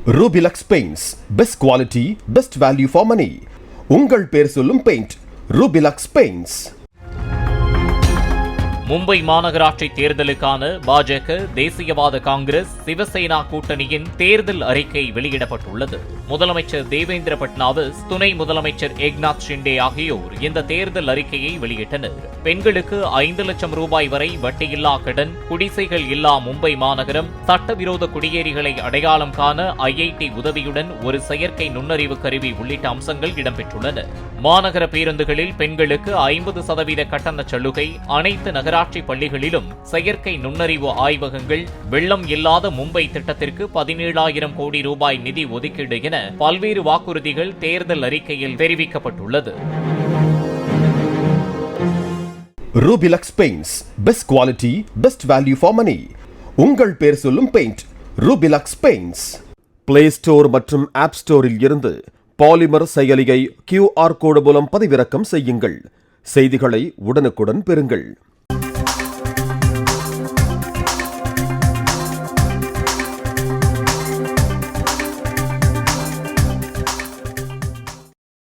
Rubilux Paints, best quality, best value for money. உங்கள் பேர் சொல்லும் பெயிண்ட் Rubilux Paints. மும்பை மாநகராட்சி தேர்தலுக்கான பாஜக, தேசியவாத காங்கிரஸ், சிவசேனா கூட்டணியின் தேர்தல் அறிக்கை வெளியிடப்பட்டுள்ளது. முதலமைச்சர் தேவேந்திர பட்னாவிஸ், துணை முதலமைச்சர் ஏக்நாத் ஷிண்டே ஆகியோர் இந்த தேர்தல் அறிக்கையை வெளியிட்டனர். பெண்களுக்கு 5 லட்சம் ரூபாய் வரை வட்டியில்லா கடன், குடிசைகள் இல்லா மும்பை மாநகரம், சட்டவிரோத குடியேறிகளை அடையாளம் காண IIT உதவியுடன் ஒரு செயற்கை நுண்ணறிவு கருவி உள்ளிட்ட அம்சங்கள் இடம்பெற்றுள்ளன. மாநகர பேருந்துகளில் பெண்களுக்கு 50% கட்டண சலுகை, அனைத்து நகராட்சி பள்ளிகளிலும் செயற்கை நுண்ணறிவு ஆய்வகங்கள், வெள்ளம் இல்லாத மும்பை திட்டத்திற்கு 17,000 கோடி ரூபாய் நிதி ஒதுக்கீடு என பல்வேறு வாக்குறுதிகள் தேர்தல் அறிக்கையில் தெரிவிக்கப்பட்டுள்ளது. Rubilux Paints, best quality, best value for money. உங்கள் பேர் சொல்லும் paint Rubilux Paints. Play Store மற்றும் App Storeல் இருந்து பாலிமர் செயலியை QR கோடு மூலம் பதிவிறக்கம் செய்யுங்கள். செய்திகளை உடனுக்குடன் பெறுங்கள்.